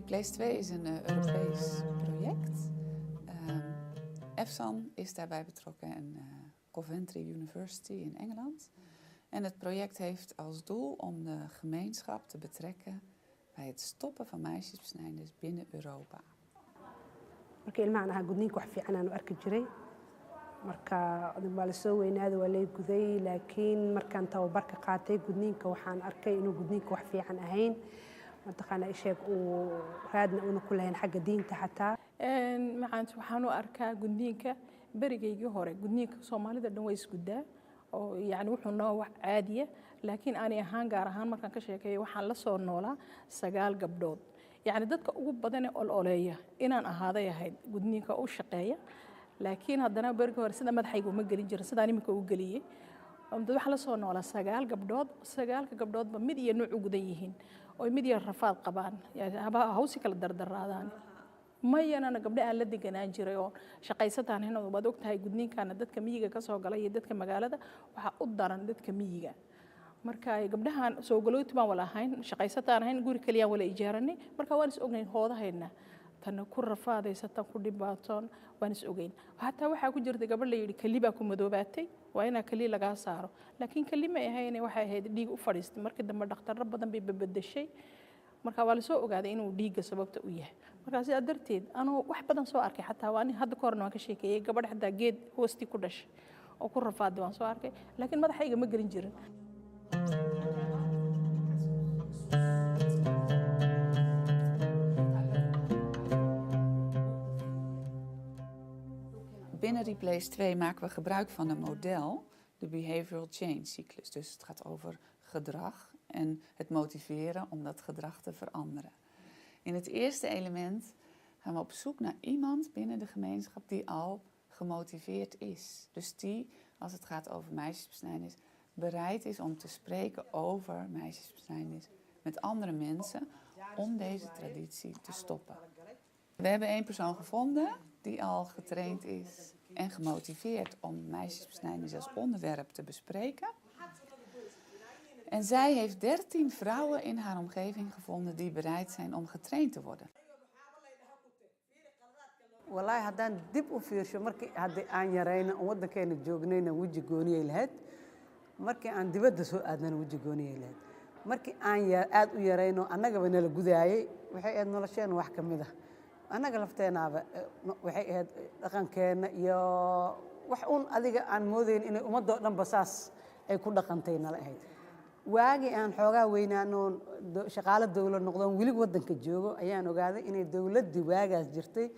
Replace 2 is een Europees project. EFSAN is daarbij betrokken en Coventry University in Engeland. En het project heeft als doel om de gemeenschap te betrekken bij het stoppen van meisjesbesnijdenis binnen Europa. marka ilmahan aha gudniinka wax fiican aan u arki jiray marka waa la soo weynaado waa lay guday laakiin markaan tababarka qaatay gudniinka waxaan arkay inuu gudniinka wax fiican ahayn mataqaana isheeg uu raadna una ku lahayn xagga diinta xataa macaanta waxaan u arkaa gudniinka berigaygii hore gudniinka Soomaalida dhan way isgudaa oo yani wuxuu noo wax caadiya laakiin aan ahaan gaar ahaan markaan ka sheekeeyo waxaan la soo noolaa 9 gabdhood يعني dadka ugu badan ee ololeeya inaan ahaaday ahayd gudniinka u shaqeeya laakiin haddana berigi hore sida madaxaygu ma gelin jirin sidaan imika u geliyay dad waxa la soo noolaa 9 gabdhood 9 gabdhoodba mid iyo nooc u gudan yihiin oo mid iyo rafaad qabaan hawsi kala dardaraadaan mayana gabdho aan la deganaan jiray oo shaqaysataan inuu wad ogtahay gudniinkana dadka miyiga ka soo galay iyo dadka magaalada waxa u daran dadka miyiga marka ay gabdhahan soo galooti baan wala ahayn shaqaysataan ahayn guri kaliya wala ijaaranay marka waan is ognayn hoodahayna tan ku rafaadaysatan ku dhibaatoon waan is ogeyn hatta waxa ku jirta gabadh la yiri kaliba ku madoobaatay waa ina kali laga saaro laakiin kalima ay ahayn waxa ahayd dhiig u fadhiistay markii dambe dhakhtar badan bay bedeshay marka waa la soo ogaaday inuu dhiigga sababta u yahay marka sidaa darteed anoo wax badan soo arkay hatta waan hadda ka horna waan ka sheekeeyay gabadh hadda geed hoosti ku dhashay oo ku rafaaday waan soo arkay laakiin madaxayga ma gelin jirin Binnen Replace 2 maken we gebruik van een model, de Behavioral Change Cyclus. Dus het gaat over gedrag en het motiveren om dat gedrag te veranderen. In het eerste element gaan we op zoek naar iemand binnen de gemeenschap die al gemotiveerd is. Dus die, als het gaat over meisjesbesnijdenis, bereid is om te spreken over meisjesbesnijdenis met andere mensen om deze traditie te stoppen. We hebben 1 persoon gevonden die al getraind is en gemotiveerd om meisjesbesnijdenis als onderwerp te bespreken. En zij heeft 13 vrouwen in haar omgeving gevonden die bereid zijn om getraind te worden. Wallahi haddaan dib u fiirsho markii haddii aan yarayna oo waddankeena joognayna weji gooniyay lahayd markii aan dibadda soo aadnana weji gooniyay lahayd markii aan aad u yarayno annagaba nala gudaayay waxay ahayd nolosheena wax ka mid ah annaga lafteenaaba waxay ahayd dhaqankeena iyo wax uun adiga aan moodayn inay ummadoo dhanba saas ay ku dhaqantay nala ahayd waagii aan xoogaa weynaanoon shaqaale dawlad noqdoon weli waddanka joogo ayaan ogaaday inay dawladdii waagaas jirtay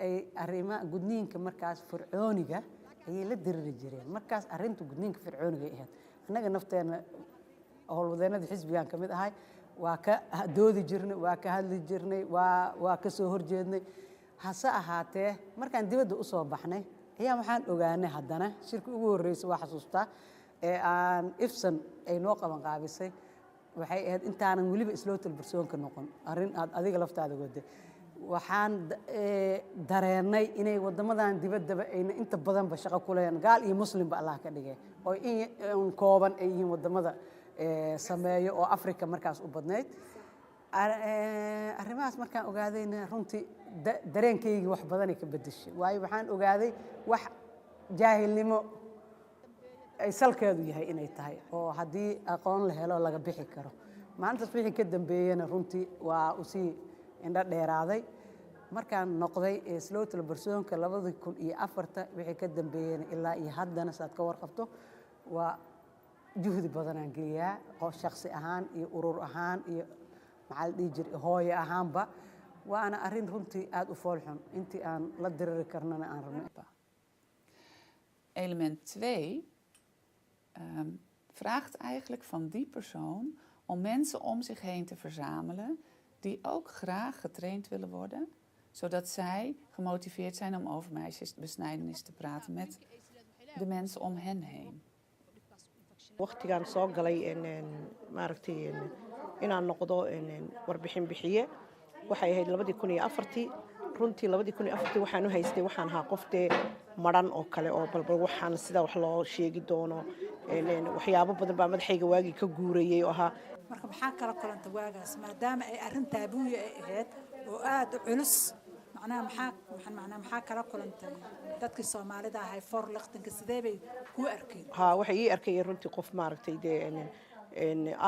ay arrimaha gudniinka markaas fircooniga ayay la diriri jireen markaas arrinta gudniinka fircooniga ay ahayd annaga nafteena howlwadeennada xisbigaan ka mid ahay waa ka doodi jirnay waa ka hadli jirnay waa ka soo horjeednay hase ahaatee markaan dibadda u soo baxnay ayaa waxaan ogaanay haddana shirki ugu horreysay waa xasuustaa ee aan ifsan ay noo qaban qaabisay waxay ahayd intaanan weliba islootal barsoonka noqon arrin aad adiga laftaada waday waxaan dareennay inay waddamadan dibaddaba ayna inta badanba shaqo ku leeyahan gaal iyo muslimba allah ka dhigay oo in kooban ay yihiin waddamada sameeyo oo Afrika markaas u badnayd arrimahaas markaan ogaadayna runtii dareenkaygii wax badan ka bedeshay waayo waxaan ogaaday wax jaahilnimo ay salkeedu yahay inay tahay oo haddii aqoon la helo laga bixi karo maalintaas wixii ka dambeeyana runtii waa u sii indho dheeraaday markaan noqday slowtal barsoonka 2004 wixii ka dambeeyana ilaa iyo haddana saad ka warqabto waa juhdi badan aan geliyaa qof shakhsi ahaan iyo urur ahaan iyo maxaa dhihi jiray hooyo ahaanba waana arrin runtii aad u foolxun intii aan la diriri karnana aan rabnay. Element 2 vraagt eigenlijk van die persoon om mensen om zich heen te verzamelen die ook graag getraind willen worden, zodat zij gemotiveerd zijn om over meisjesbesnijdenis te praten met de mensen om hen heen. waqtigaan soo galay maaragtay inaan noqdo warbixin bixiye waxay ahayd 2004 runtii 2004 waxaan u haystay waxaan ahaa qoftee maran oo kale oo balbal waxaan sida wax loo sheegi doono waxyaabo badan baa madaxayga waagii ka guurayay oo ahaa marka maxaa kala kulanta waagaas maadaama ay arrin taabuuya ay ahayd وآد علس معناها محاك كلا كلنتي dadkii Soomaalida ahay for laqtanka sidee bay ku arkeen waxay ii arkayeen runtii qof maaragtay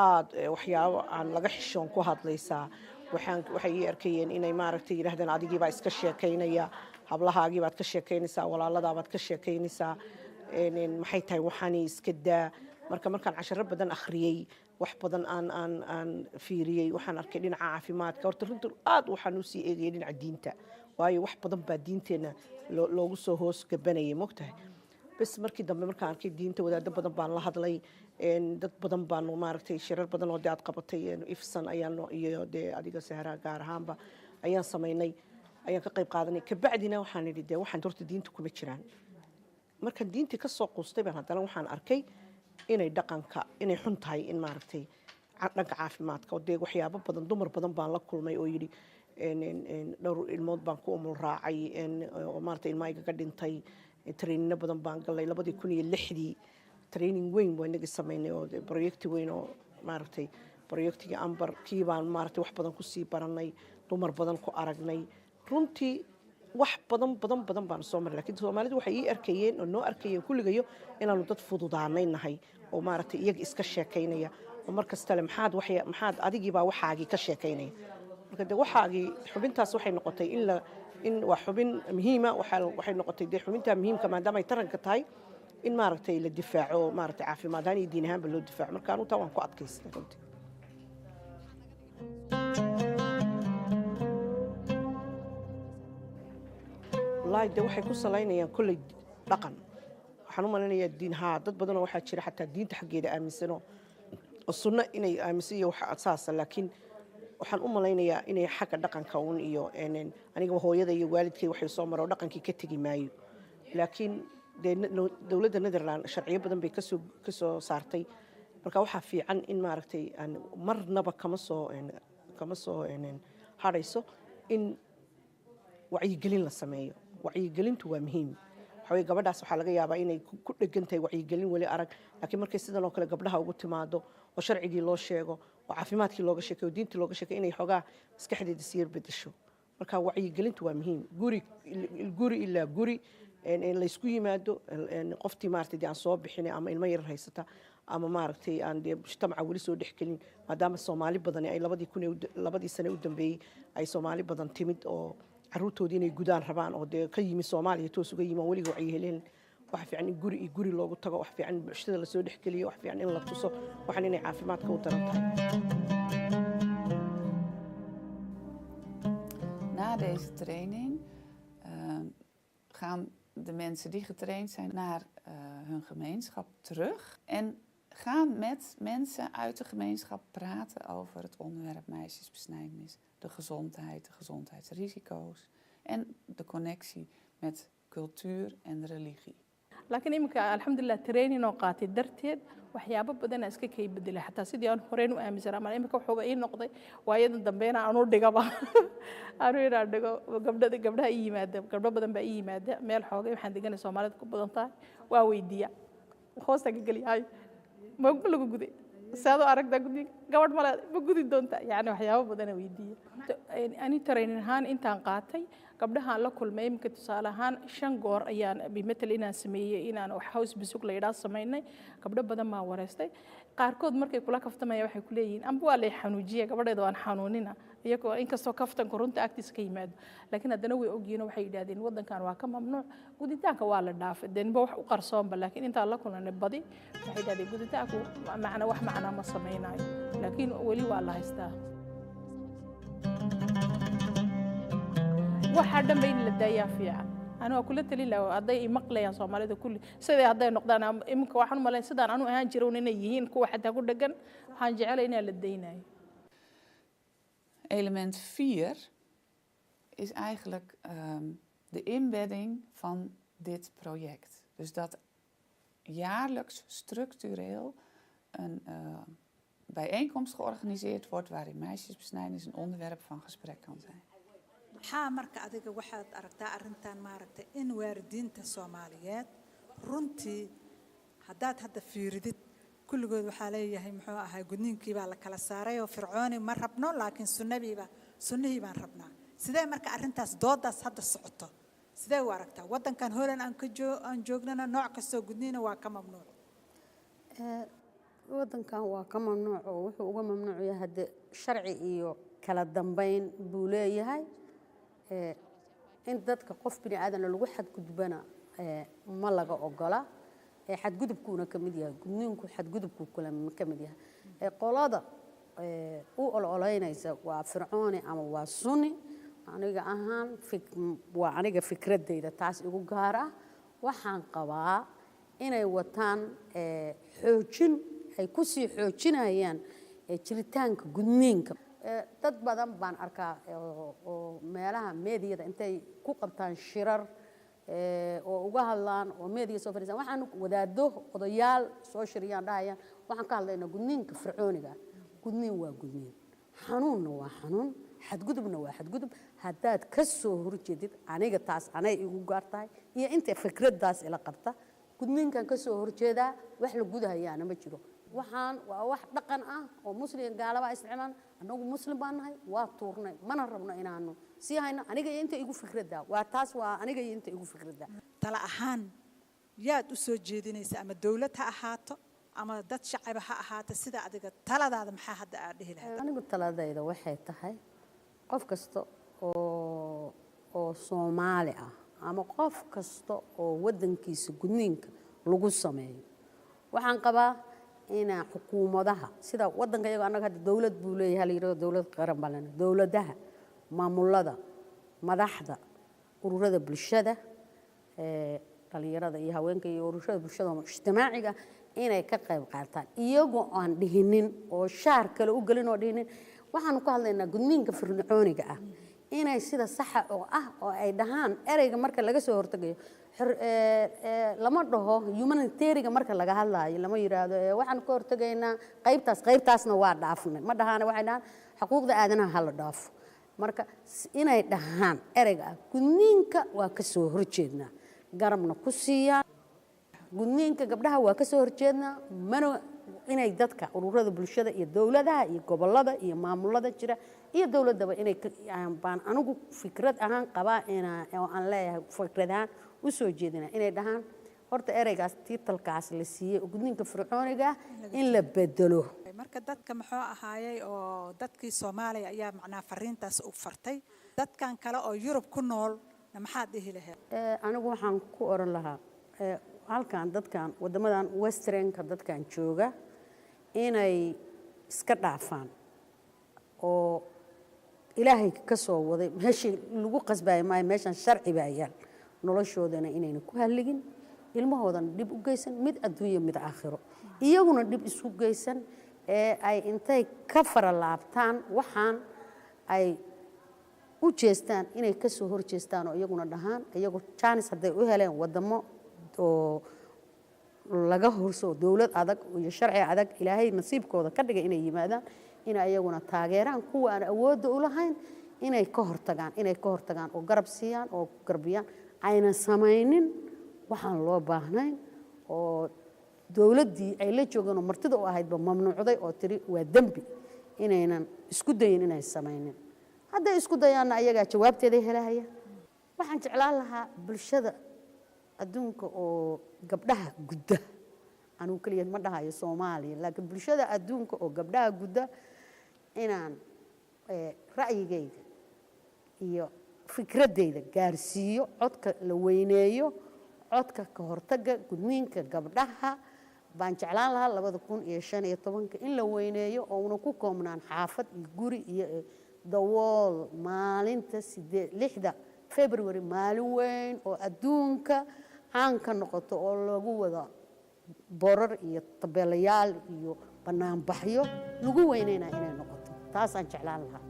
aad waxyaabo aan laga xishoon ku hadlaysaa waxay ii arkayeen inay maaragtay yiraahdaan adigii baa iska sheekaynaya hablahaagii baad ka sheekaynaysaa walaaladaa baad ka sheekaynaysaa maxay tahay waxaan iska daa markaan casharo badan akhriyay wax badan aan fiiriyay waxaan arkay dhinaca caafimaadka horta runtii aad waxaan u sii eegayay dhinaca diinta waayo wax badan baa diinteena loogu soo hoos gabanayay mogtahay bas markii dambe markaan arkay diinta wadaado badan baan la hadlay dad badan baan maaragtay shirar badan oo aad qabatay ifsan ayaan iyo adiga sahra gaar ahaanba ayaan sameynay ayaan ka qayb qaadanay kabacdina waxaan idhi waxaan horta diinta kuma jiraan markaan diintii ka soo quustay baan haddana waxaan arkay inay dhaqanka inay xun tahay in maaragtay dhanka caafimaadka oo waxyaabo badan dumar badan baan la kulmay oo yidhi dhowr ilmood baan ku umul raacay oo maaragtay ilmahayga ka dhintay trainino badan baan galay 2006 training weyn baan inaga sameynay oo project weyn oo maaragtay projectiga ambar kii baan maaragtay wax badan ku sii baranay dumar badan ku aragnay runtii wax badan baan soo maray laakiin Soomaalidu waxay ii arkayeen oo noo arkayeen kulligayo inaanu dad fududaanay nahay oo maaragtay iyaga iska sheekaynaya oo markasta le maxaad adigii baa waxaagii ka sheekaynaya marka waxaagii xubintaas waxay noqotay in waa xubin muhiima waxay noqotay xubinta muhiimka maadaama ay taranka tahay in maaragtay la difaaco maaragtay caafimaad ahaan iyo diin ahaanba loo difaaco marka anu taa waan ku adkaystay runtii wallaahi waxay ku salaynayaan kolley dhaqan waxaan u maleynayaa diin dad badan oo waxaa jira xataa diinta xaggeeda aaminsanoo oo sunno inay aaminsan iyo wax saasa laakiin waxaan u malaynayaa inay xagga dhaqanka uun iyo aniga hooyada iyo waalidkay waxay soo maroo dhaqankii ka tegi maayo laakiin dowladda Netherland sharciyo badan bay ka soo saartay marka waxaa fiican in maaragtay aan marnaba kama soo hadhayso in wacyigelin la sameeyo wacyigelintu waa muhiim waxaway gabadhaas waxaa laga yaabaa inay ku dhegantahay wacyigelin weli arag laakiin markay sidan oo kale gabdhaha ugu timaado oo sharcigii loo sheego oo caafimaadkii looga sheekeeyo oo diintii looga sheekeeyo inay xogaa maskaxdeeda siyar bedesho marka wacyigelintu waa muhiim guri ilaa guri la isku yimaado qoftii maaragtay aan soo bixin ama ilmo yar haysata ama maaragtay aan mujtamaca weli soo dhexgelin maadaama Soomaali badan ay 2 sano u dambeeyay ay Soomaali badan timid oo caruurtoodii inay gudaan rabaan oo ka yimi Soomaaliya toos uga yimaan weliga waxay heleen wax fiican in guri loogu tago wax fiican bulshada la soo dhexgeliyo wax fiican in la tuso waxaan inay caafimaadka u daran tahay. Na deze training gaan de mensen die getraind zijn naar hun gemeenschap terug en gaan met mensen uit de gemeenschap praten over het onderwerp meisjesbesnijdenis, de gezondheidsrisico's en de connectie met cultuur en religie. laakiin imika alxamdulilah training oo qaatay darteed waxyaabo badan iska kay bedelay xataa sidii aan horeen u aaminsanaa ama imika wuxuu ii noqday waayadan dambeena aan u dhigaba aanu ina dhigo gabdhaha ii yimaada gabdho badan baa ii yimaada meel xoogay waxaan deganay Soomaalida ku badan tahay waa weydiiya hoosta ka galiyahay ma lagu guday saado aragda gudi gabadh mala ma gudi doonta yaani waxyaabo badan weydiiya ani training ahaan intaan qaatay gabdhaha la kulmay imka tusaale ahaan 5 goor ayaan bimetel inaan sameeyay inaan wax house bisug la yiraahdo sameynay gabdho badan ma wareystay qaarkood markay kula kaftamaya waxay ku leeyihiin amba waa la xanuujiye gabadheeda waan xanuunina iyagoo inkastoo kaftan korunta agtiis ka yimaado laakiin haddana way ogyihiin waxay yiraahdeen wadankan waa ka mamnuuc guditaanka waa la dhaafay denba wax u qarsoonba laakiin inta la kulanay badi waxay yiraahdeen guditaanku macna wax macna ma sameeynayo laakiin wali waa la haystaa waxa dhanba in la daayaa fiican أنا أقول لك لو أضيء مقلة يا صومالي كل سيد أضيء نقدنا إمك واحد مالين سيدان أنا هانجرون إن يهين كوا حتى أقول لك هانجعل إن للديناي. Element 4 is eigenlijk de inbedding van dit project. Dus dat jaarlijks structureel een bijeenkomst georganiseerd wordt waarin meisjesbesnijdenis een onderwerp van gesprek kan zijn. maxaa marka adiga waxaad aragtaa arintan maaragtay in waalidiinta Soomaaliyeed runtii haddaad hadda fiiridid kulligood waxaa leeyahay muxuu ahay gudniinkii baa la kala saaray oo fircooni ma rabno laakiin sunnihii baan rabnaa sidee marka arrintaas doodaas hadda socoto sidee u aragtaa waddankan Holland aan joognana nooc kastoo gudniina waa ka mamnuuc waddankan waa ka mamnuuc oo wuxuu uga mamnuuc yahay hadde sharci iyo kala dambeyn buu leeyahay in dadka qof bini aadan lagu xadgudbana ma laga ogola xadgudubkuuna ka mid yahay gudniinku xadgudubku kula ka mid yahay qolada u ololeynaysa waa fircooni ama waa sunni aniga ahaan waa aniga fikradeyda taas igu gaar ah waxaan qabaa inay wataan xoojin ay ku sii xoojinayaan jiritaanka gudniinka dad badan baan arkaa oo meelaha meediyada intay ku qabtaan shirar oo uga hadlaan oo meediya soo fadhiistaan waxaan wadaado odayaal soo shiriyaan dhahayaan waxaan ka hadlaynaa gudniinka fircooniga gudniin waa gudniin xanuunna waa xanuun xadgudubna waa xadgudub haddaad ka soo horjeedid aniga taas anay igu gaar tahay iyo inta fikraddaas ila qabta gudniinkan ka soo horjeedaa wax la gudahayaana ma jiro waxaan waa wax dhaqan ah oo muslim gaalaba isticmaalaan anagu muslim baan nahay waa tuurnay mana rabno inaanu sii hayno aniga iyo inta igu fikradda waa taas waa aniga iyo inta igu fikradda tala ahaan yaad u soo jeedinaysa ama dawlad ha ahaato ama dad shacab ha ahaato sida adiga taladaada maxaa hadda aad dhihi lahayd anigu taladayda waxay tahay qof kasta oo Soomaali ah ama qof kasta oo waddankiisa gudniinka lagu sameeyo waxaan qabaa ina xukuumadaha sida waddanka iyaga anaga hadda dawlad buu leeyahay la yiraahdo dawlad qaran balan dawladaha maamulada madaxda ururada bulshada dhalinyarada iyo haweenka iyo ururada bulshada ijtimaaciga inay ka qayb qaataan iyagoo aan dhihinin oo shaar kale u galin oo dhihinin waxaan ku hadlaynaa gudniinka fircooniga ah inay sida saxa oo ah oo ay dhahaan ereyga marka laga soo hortagayo lama dhaho humanitarian marka laga hadlaayo lama yiraahdo waxaan ka hortagaynaa qaybtaasna waa dhaafnay ma dhahaan waxay dhahaan xuquuqda aadanaha la dhaafo marka inay dhahaan ereyga gudniinka waa ka soo horjeednaa garabna ku siiyaan gudniinka gabdhaha waa ka soo horjeednaa mana inay dadka ururada bulshada iyo dawladaha iyo gobolada iyo maamulada jira iyo dawladaba inay baan anigu fikrad ahaan qabaa oo aan leeyahay fikradahan u soo jeedina inay dhahaan horta ereygaas tiitalkaas la siiyay gudniinka fircooniga in la bedelo marka dadka maxaa ahaayay oo dadkii Soomaaliya ayaa macnaa fariintaas u fartay dadkan kale oo Yurub ku nool maxaa dhihi lahayd anigu waxaan ku oran lahaa halkan dadkan wadamadan westernka dadkan jooga inay iska dhaafaan oo ilaahay ka soo waday meeshii lagu qasbay meeshan sharci baa yaal noloshoodana inayna ku haligin ilmahoodana dib u geysan mid adduunyo mid aakhiro iyaguna dib isu geysan ay intay ka faralaabtaan waxaan ay u jeestaan inay ka soo hor jeestaan oo iyaguna dhahaan iyagu chance haday u heleen wadamo oo laga horso dawlad adag iyo sharci adag ilaahay nasiibkooda ka dhigay inay yimaadaan in ayaguna taageeraan kuwa aan awood u lahayn inay ka hortagaan oo garab siiyaan oo garbiyaan ayna samaynin waxaan loo baahnayn oo dawladdii ay la joogeen oo martida u ahaydba mamnuucday oo tiri waa dembi inaynan isku dayin inay samaynin hadday isku dayaanna ayagaa jawaabteeda helahaya waxaan jeclaan lahaa bulshada adduunka oo gabdhaha gudda anigu kaliya ma dhahayo Soomaaliya laakiin bulshada adduunka oo gabdhaha gudda inaan ra'yigayga iyo fikradeyda gaarsiiyo codka la weyneeyo codka ka hortaga gudniinka gabdhaha baan jeclaan lahaa 2015 in la weyneeyo oo una ku koobnaan xaafad iyo guri iyo dawool maalinta 6 February maalin weyn oo adduunka aan ka noqoto oo lagu wada borar iyo tabeelayaal iyo banaanbaxyo lagu weynayna inay noqoto taas aan jeclaan lahaa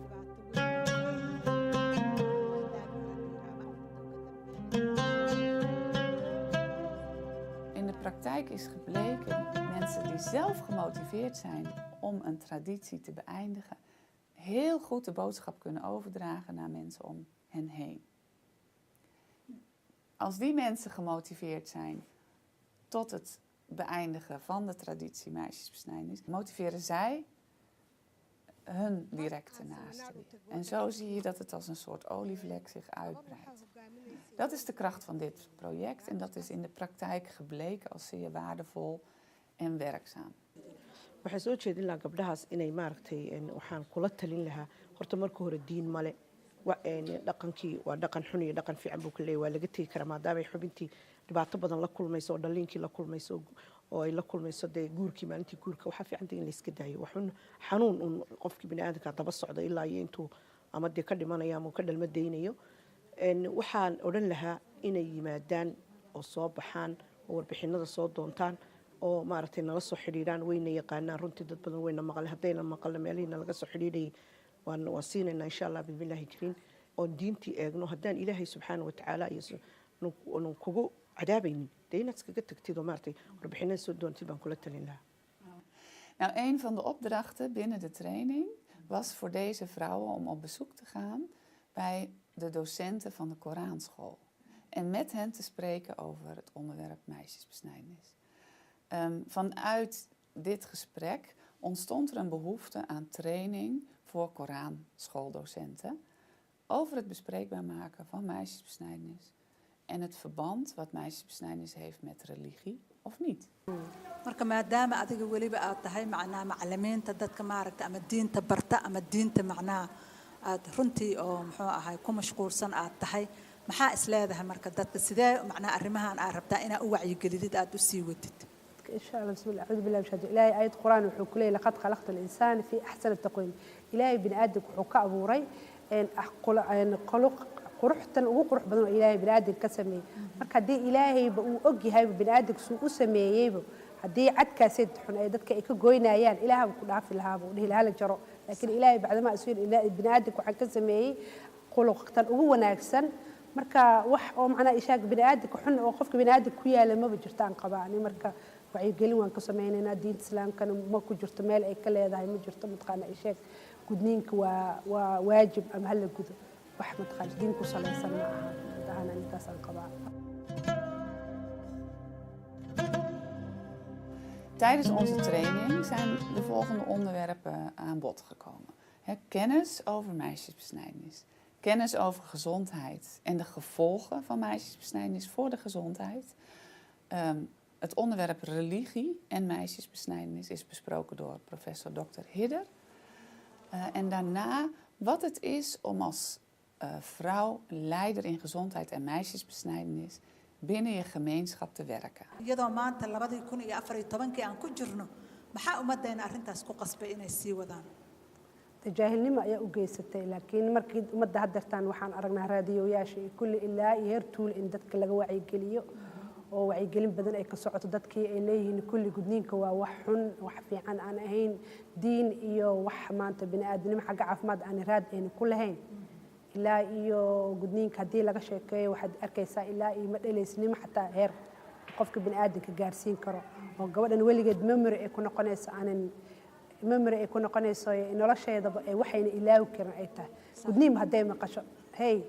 In de praktijk is gebleken mensen die zelf gemotiveerd zijn om een traditie te beëindigen heel goed de boodschap kunnen overdragen naar mensen om hen heen. Als die mensen gemotiveerd zijn tot het beëindigen van de traditie meisjesbesnijdenis, motiveren zij hun directe naasten. En zo zie je dat het als een soort olievlek zich uitbreidt. Dat is de kracht van dit project en dat is in de praktijk gebleken als zeer waardevol en werkzaam. waxaan soo jeedin lahaa gabdhahaas inay maaragtay waxaan kula talin lahaa horta marka hore diin male dhaqankii waa dhaqan xun iyo dhaqan fiican buu ka leeyahay waa laga tegi karaa maadaamay xubintii dhibaato badan la kulmayso oo dhaliinkii la kulmayso oo ay la kulmayso dee guurkii maalintii guurka waxaa fiicanta in la iska daayo waxun xanuun un qofkii bini'aadamka daba socda ilaa iyo intuu ama dee ka dhimanaya ama ka dhalma daynayo waxaan odhan lahaa inay yimaadaan oo soo baxaan oo warbixinada soo doontaan oo maaragtay nala soo xidhiidhaan wayna yaqaanaan runtii dad badan wayna maqleen haddayna maqalna meelihiina laga soo xidhiidhayay waan siinaynaa insha allah bismillaahi jiriin oon diintii eegno haddaan ilaahay subxaana watacaala iyo kugu cadaabaynin dee inaad iskaga tagtid oo maaragtay warbixinada soo doontid baan kula talin lahaa. Nou, een van de opdrachten binnen de training was voor deze vrouwen om op bezoek te gaan bij de docenten van de Koranschool. En met hen te spreken over het onderwerp meisjesbesnijdenis. Vanuit dit gesprek ontstond er een behoefte aan training voor Koranschooldocenten over het bespreekbaar maken van meisjesbesnijdenis en het verband wat meisjesbesnijdenis heeft met religie of niet. marka maadaama adiga weliba aad tahay macnaa macallimiinta dadka maaragta ama diinta barta ama diinta macnaa aad runtii oo muxuu ahay ku mashquulsan aad tahay maxaa is leedahay marka dadka sidee macnaa arrimahan aad rabtaa inaad u wacyigelidid aad u sii wadid. إن شاء الله بسم الله أعوذ بالله من الشيطان إلهي آية قرآن وحكولي لقد خلقت الإنسان في أحسن التقويم إلهي بني آدم وحكا أبو ري إن قلق قرحتن وقرح بدون إلهي بني آدم كسمي مركا دي إلهي بأوجي هاي بني آدم سوء سمي يبو هدي عد كاسد حن أيدك إيك جوينا يان إلهي بكون عارف الهاب وله الهال الجرو لكن إلهي بعد ما أسوي إلهي بني آدم وحن كسمي قلقتن وهو ناكسن مركا وح أو معنا إشاك بني آدم وحن وقفك بني آدم كويا لما بجرتان قبعني مركا wacyigelin waan ka samaynaynaa diinta islaamkana ma ku jirto meel ay ka leedahay ma jirto mataqaana ay sheeg gudniinka waa waajib ama hala gudo wax mataqaana diin ku salaysan ma aha hadana intaasaan qabaa. Tijdens onze training zijn de volgende onderwerpen aan bod gekomen. Kennis over meisjesbesnijdenis, kennis over gezondheid en de gevolgen van meisjesbesnijdenis voor de gezondheid. Het onderwerp religie en meisjesbesnijdenis is besproken door professor Dr. Hidder. En daarna wat het is om als vrouw, leider in gezondheid en meisjesbesnijdenis binnen je gemeenschap te werken. iyadoo maanta 2014 aan ku jirno maxaa ummadayna arrintaas ku qasbay inay sii wadaan. jaahilnimo ayaa u geysatay laakiin markii ummadda haddartaan waxaan aragnaa raadiyoyaasha iyo kulli ilaa iyo heer tuul in dadka laga wacyigeliyo oo wacyigelin badan ay ka socoto dadkii ay leeyihiin kulli gudniinka waa wax xun wax fiican aan ahayn diin iyo wax maanta bini'aadanimo xagga caafimaad aan raad ayna ku lahayn ilaa iyo gudniinka haddii laga sheekeeyo waxaad arkaysaa ilaa iyo ma dhalaysnimo xataa heer qofka bini'aadanka gaarsiin karo oo gabadhan weligeed memory ay ku noqonayso aanan memory ay ku noqonayso nolosheedaba ay waxayna ilaawi karin ay tahay gudniin hadday maqasho hey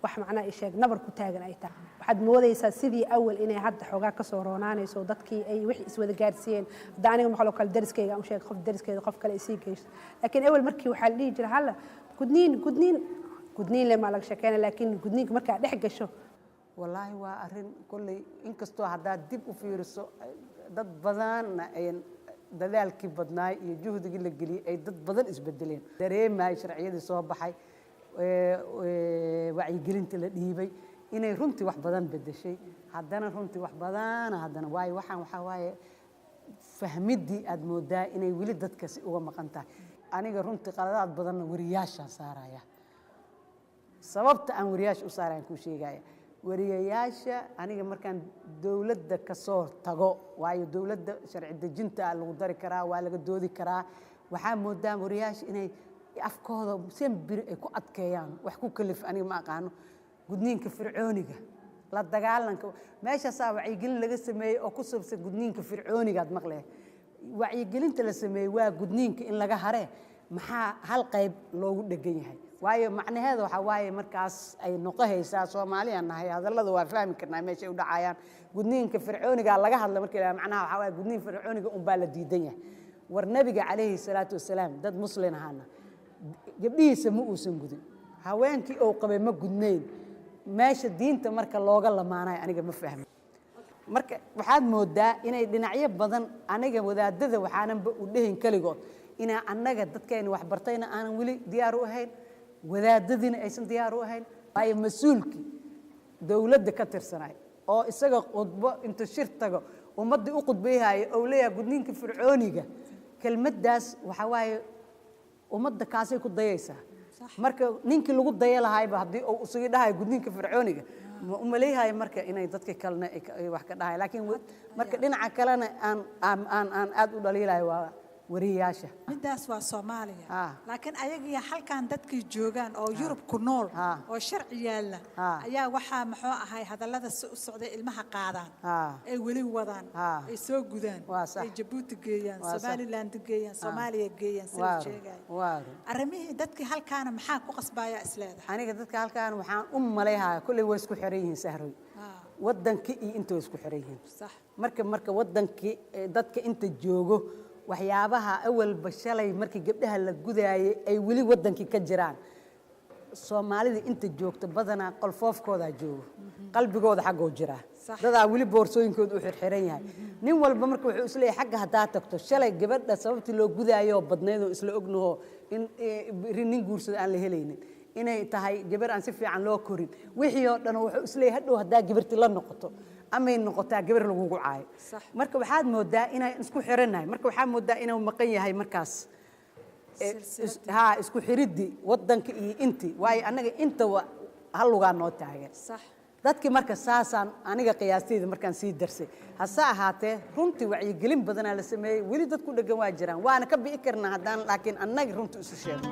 wax macnaa ay sheeg nabar ku taagan ay tahay waxaad moodaysaa sidii awal inay hadda xoogaa ka soo roonaanayso dadkii ay wix iswada gaarsiiyeen hadda aniga maxaa loo kale dariskayga aan u sheeg qof dariskeeda qof kale isii geysto laakiin awal markii waxaa la dhihi jiray halla gudniin le maa laga sheekeynaya laakiin gudniinka markaa dhex gasho wallaahi waa arrin kolley inkastoo haddaad dib u fiiriso dad badanna ayan dadaalkii badnaay iyo juhdigii la geliyey ay dad badan isbedeleen dareemaay sharciyadii soo baxay wacyigelinta la dhiibay inay runtii wax badan bedeshay haddana runtii wax badana haddana waayo waxaan waxaa waaye fahmiddii aad moodaa inay weli dadkasi uga maqan tahay aniga runtii qaladaad badanna wariyaashaan saaraya sababta aan wariyaasha u saarayaan kuu sheegaya wariyayaasha aniga markaan dowladda ka soo tago waayo dowladda sharci dejinta lagu dari karaa waa laga doodi karaa waxaa moodaa wariyaasha inay afkooda sembiri ay ku adkeeyaan wax ku kalif aniga ma aqaano gudniinka fircooniga la dagaalanka meeshaasaa wacyigelin laga sameeyey oo ku saabsan gudniinka fircoonigaad maqlee wacyigelinta la sameeyey waa gudniinka in laga hare maxaa hal qayb loogu dhegan yahay waayo macnaheeda waxaa waaye markaas ay noqohaysaa Soomaaliyan nahay hadallada waa fahmi karnaa meesha ay u dhacayaan gudniinka fircooniga laga hadla markii la macnaha waxaa waaye gudniin fircooniga un baa la diidan yahay والنبي عليه الصلاة والسلام دad مسلم هانا gabdhihiisa ma uusan gudin haweenkii oo qabay ma gudnayn meesha diinta marka looga lamaanayo aniga ma fahmin marka waxaad moodaa inay dhinacyo badan aniga wadaadada waxaananba u dhahin kaligood inaa annaga dadkeena wax bartayna aanan weli diyaar u ahayn wadaadadiina aysan diyaar u ahayn waayo mas-uulkii dowladda ka tirsanay oo isaga khudbo inta shir tago ummaddii u khudbayhaayo oo leeyahay gudniinka fircooniga kelmaddaas waxaa waaye ummadda kaasay ku dayaysaa marka ninkii lagu daya lahayba haddii uu isugu dhahayo gudniinka fircooniga ma u maleeyahay marka inay dadka kalena ay wax ka dhahay laakiin marka dhinaca kalena aan aad u dhaliilayo waa wariyaasha midaas waa Soomaaliya laakiin ayaga halkan dadkii joogan oo Yurub ku nool oo sharci yaala ayaa waxa maxuu ahay hadallada u socday ilmaha qaadaan ay wali wadaan ay soo gudaan ay Djibouti geeyaan Somaliland geeyaan Soomaaliya geeyaan sida sheegay arrimihii dadkii halkan maxaa ku qasbaya isleedahay aniga dadka halkan waxaan u maleeyahay kulli way isku xiran yihiin sahroy wadankii iyo inta isku xiran yihiin sax marka wadankii dadka inta joogo waxyaabaha awalba shalay markii gabdhaha la gudaayay ay weli wadankii ka jiraan Soomaalida inta joogto badanaa qolfoofkooda joogo qalbigooda xaqoo jira dadaa weli boorsooyinkooda u xirxiran yahay nin walba marka wuxuu isleeyahay xagga hadaa tagto shalay gabadha sababtii loo gudaayo badneedo isla ognaho in nin guursada aan la helaynin inay tahay gabar aan si fiican loo korin wixii oo dhan wuxuu isleeyahay hadhow hadaa gabartii la noqoto ama ay noqotaa gabar lagu caayo marka waxaad moodaa inay isku xiranahay marka waxaad moodaa inuu maqan yahay markaas isku xiridii wadanka iyo intii waayo anaga inta hal lugaa noo taagan dadkii marka saasaan aniga qiyaastayda markaan sii darsay hase ahaatee runtii wacyigelin badanaa la sameeyey weli dadku dhagan waa jiraan waana ka bi'i karnaa haddaan laakiin annaga runtii isu sheegno